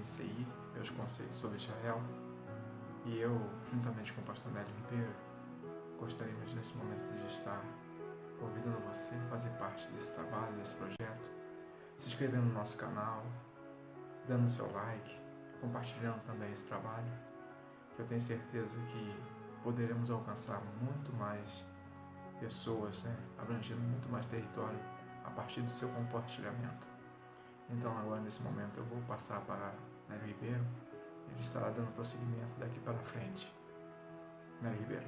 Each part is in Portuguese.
MCI, meus conceitos sobre Israel, e eu, juntamente com o pastor Nélio Ribeiro, gostaríamos nesse momento de estar convidando você a fazer parte desse trabalho, desse projeto, se inscrevendo no nosso canal, dando seu like, compartilhando também esse trabalho, que eu tenho certeza que poderemos alcançar muito mais pessoas, abrangendo muito mais território a partir do seu compartilhamento. Então agora nesse momento eu vou passar para Nélio Ribeiro, ele estará dando prosseguimento daqui para frente. Nélio Ribeiro.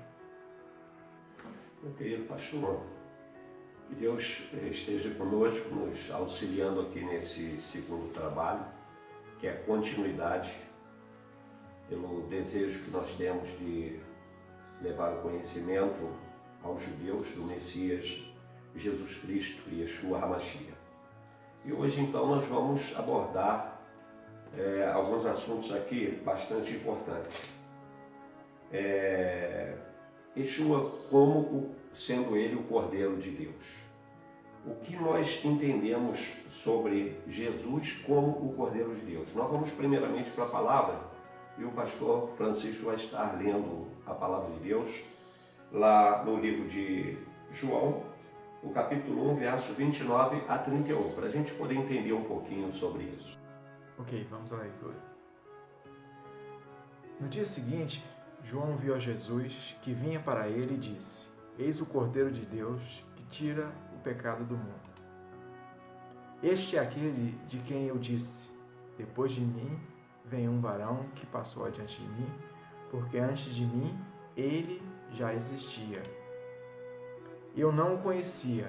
Meu querido pastor, que Deus esteja conosco, nos auxiliando aqui nesse segundo trabalho, que é a continuidade, pelo desejo que nós temos de levar o conhecimento aos judeus do Messias Jesus Cristo, Yeshua HaMashiach. E hoje então nós vamos abordar alguns assuntos aqui bastante importantes. Yeshua como sendo ele o Cordeiro de Deus. O que nós entendemos sobre Jesus como o Cordeiro de Deus? Nós vamos primeiramente para a palavra e o pastor Francisco vai estar lendo a palavra de Deus lá no livro de João, o capítulo 1, versos 29 a 31, para a gente poder entender um pouquinho sobre isso. Ok, vamos à leitura. No dia seguinte, João viu a Jesus que vinha para ele e disse: Eis o Cordeiro de Deus que tira o pecado do mundo. Este é aquele de quem eu disse: Depois de mim vem um varão que passou adiante de mim, porque antes de mim ele já existia. Eu não o conhecia,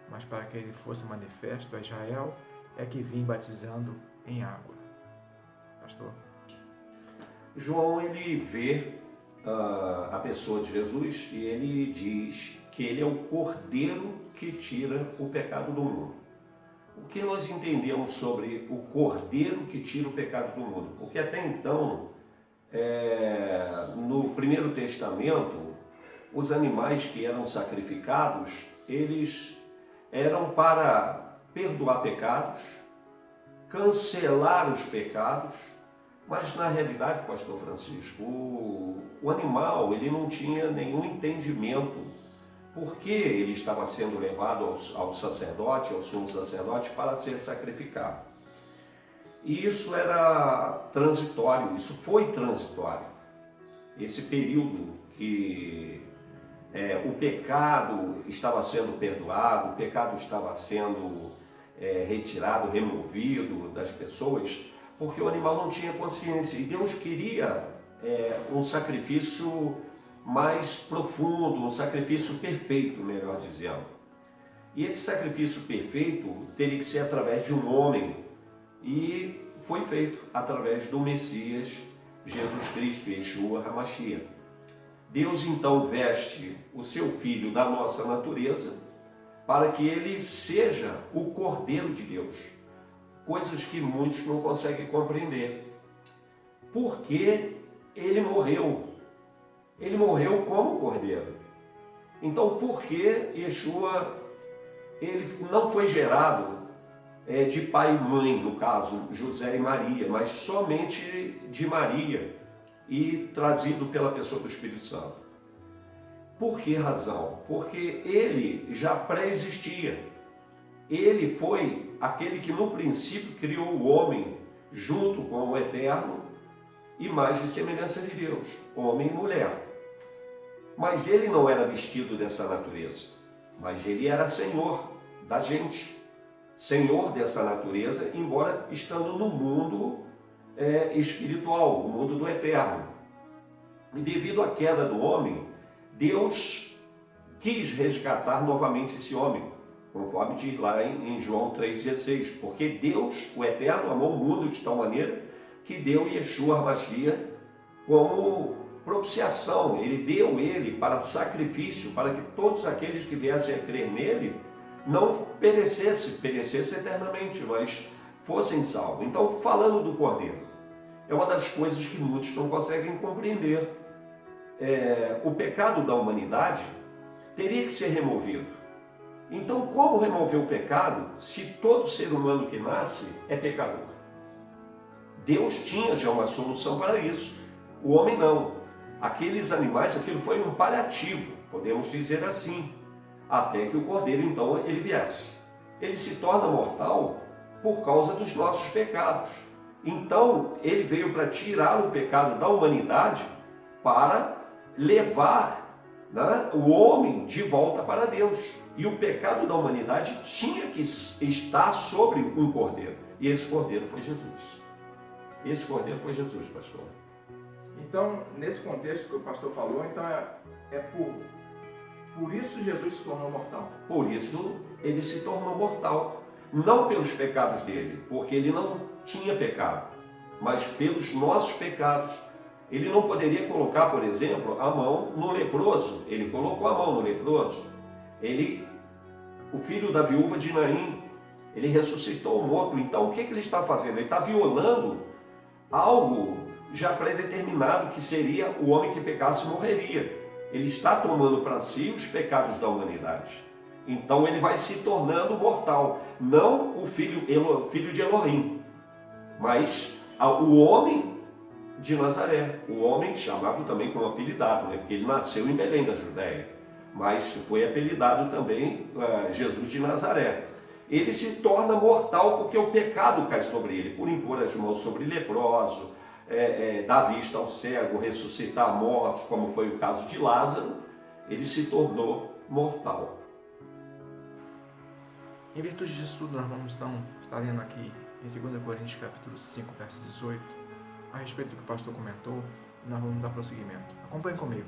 mas para que ele fosse manifesto a Israel, é que vim batizando em água. Pastor? João, ele vê a pessoa de Jesus e ele diz que ele é o Cordeiro que tira o pecado do mundo. O que nós entendemos sobre o Cordeiro que tira o pecado do mundo? Porque até então, no Primeiro Testamento, os animais que eram sacrificados, eles eram para perdoar pecados, cancelar os pecados, mas na realidade, pastor Francisco, o animal ele não tinha nenhum entendimento por que ele estava sendo levado ao sacerdote, ao sumo sacerdote, para ser sacrificado. E isso era transitório, isso foi transitório. Esse período que o pecado estava sendo perdoado, o pecado estava sendo retirado, removido das pessoas, porque o animal não tinha consciência. E Deus queria um sacrifício mais profundo, um sacrifício perfeito, melhor dizendo. E esse sacrifício perfeito teria que ser através de um homem, e foi feito através do Messias, Jesus Cristo, Yeshua HaMashiach. Deus então veste o seu Filho da nossa natureza para que ele seja o Cordeiro de Deus. Coisas que muitos não conseguem compreender. Porque ele morreu. Ele morreu como Cordeiro. Então, por que Yeshua ele não foi gerado de pai e mãe, no caso, José e Maria, mas somente de Maria e trazido pela pessoa do Espírito Santo? Por que razão? Porque ele já pré-existia. Ele foi aquele que no princípio criou o homem junto com o Eterno, imagem e semelhança de Deus, homem e mulher. Mas ele não era vestido dessa natureza, mas ele era Senhor da gente, Senhor dessa natureza, embora estando no mundo espiritual, no mundo do Eterno. E devido à queda do homem, Deus quis resgatar novamente esse homem, conforme diz lá em João 3,16, porque Deus, o Eterno, amou o mundo de tal maneira que deu Yeshua HaMashiach como propiciação. Ele deu ele para sacrifício, para que todos aqueles que viessem a crer nele não perecessem eternamente, mas fossem salvos. Então, falando do Cordeiro, é uma das coisas que muitos não conseguem compreender. O pecado da humanidade teria que ser removido. Então, como remover o pecado se todo ser humano que nasce é pecador? Deus tinha já uma solução para isso. O homem não. Aqueles animais, aquilo foi um paliativo, podemos dizer assim, até que o cordeiro então ele viesse. Ele se torna mortal por causa dos nossos pecados. Então ele veio para tirar o pecado da humanidade, para levar, né, o homem de volta para Deus. E o pecado da humanidade tinha que estar sobre um cordeiro. E esse cordeiro foi Jesus. Esse cordeiro foi Jesus, pastor. Então, nesse contexto que o pastor falou, então por isso Jesus se tornou mortal. Por isso ele se tornou mortal. Não pelos pecados dele, porque ele não tinha pecado, mas pelos nossos pecados. Ele não poderia colocar, por exemplo, a mão no leproso. Ele colocou a mão no leproso. O filho da viúva de Naim, ele ressuscitou o morto. Então, o que ele está fazendo? Ele está violando algo já predeterminado, que seria o homem que pecasse morreria. Ele está tomando para si os pecados da humanidade. Então, ele vai se tornando mortal. Não o filho de Elohim, mas o homem de Nazaré. O homem chamado também como apelidado, né? Porque ele nasceu em Belém da Judéia, mas foi apelidado também Jesus de Nazaré. Ele se torna mortal porque o pecado cai sobre ele, por impor as mãos sobre leproso, dar vista ao cego, ressuscitar a morte, como foi o caso de Lázaro. Ele se tornou mortal. Em virtude disso tudo, nós vamos estar lendo aqui em 2 Coríntios capítulo 5, verso 18, a respeito do que o pastor comentou, e nós vamos dar prosseguimento. Acompanhe comigo.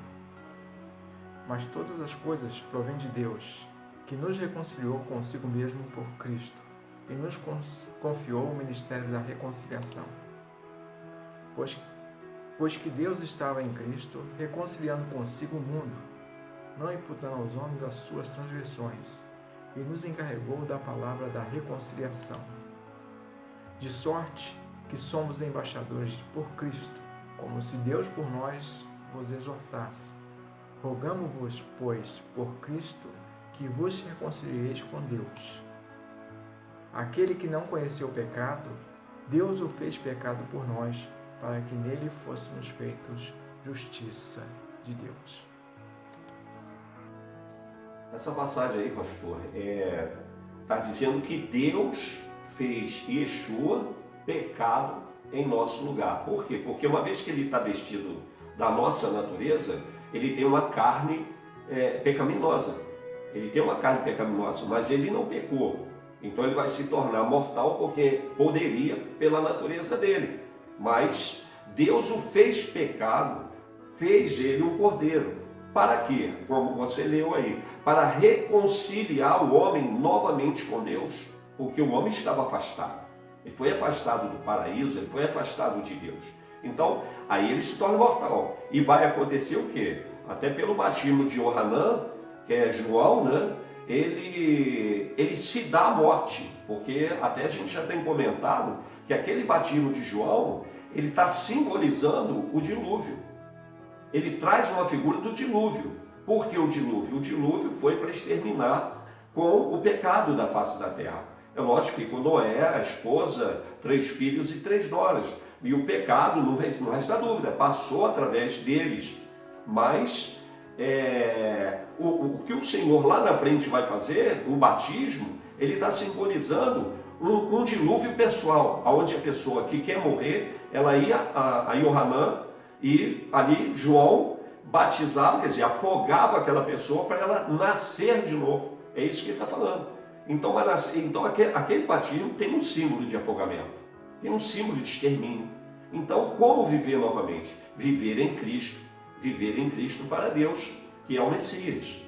Mas todas as coisas provêm de Deus, que nos reconciliou consigo mesmo por Cristo, e nos confiou o ministério da reconciliação. Pois que Deus estava em Cristo, reconciliando consigo o mundo, não imputando aos homens as suas transgressões, e nos encarregou da palavra da reconciliação. De sorte que somos embaixadores por Cristo, como se Deus por nós vos exortasse. Rogamo-vos, pois, por Cristo, que vos reconcilieis com Deus. Aquele que não conheceu o pecado, Deus o fez pecado por nós, para que nele fôssemos feitos justiça de Deus. Essa passagem aí, pastor, está dizendo que Deus fez Yeshua pecado em nosso lugar. Por quê? Porque uma vez que ele está vestido da nossa natureza, ele tem uma carne pecaminosa. Ele tem uma carne pecaminosa, mas ele não pecou. Então ele vai se tornar mortal porque poderia pela natureza dele. Mas Deus o fez pecado, fez ele um cordeiro. Para quê? Como você leu aí, para reconciliar o homem novamente com Deus, porque o homem estava afastado. Ele foi afastado do paraíso, ele foi afastado de Deus. Então, aí ele se torna mortal. E vai acontecer o quê? Até pelo batismo de Yohanan, que é João, né? Ele se dá à morte, porque até a gente já tem comentado que aquele batismo de João, ele está simbolizando o dilúvio. Ele traz uma figura do dilúvio. Por que o dilúvio? O dilúvio foi para exterminar com o pecado da face da terra. É lógico que com Noé, a esposa, 3 filhos e 3 noras. E o pecado, não resta dúvida, passou através deles. Mas o que o Senhor lá na frente vai fazer, o batismo, ele está simbolizando um dilúvio pessoal, onde a pessoa que quer morrer, ela ia a Yohanan, e ali João batizava, quer dizer, afogava aquela pessoa para ela nascer de novo. É isso que ele está falando. Então aquele batismo tem um símbolo de afogamento, tem um símbolo de extermínio. Então, como viver novamente? Viver em Cristo para Deus, que é o Messias.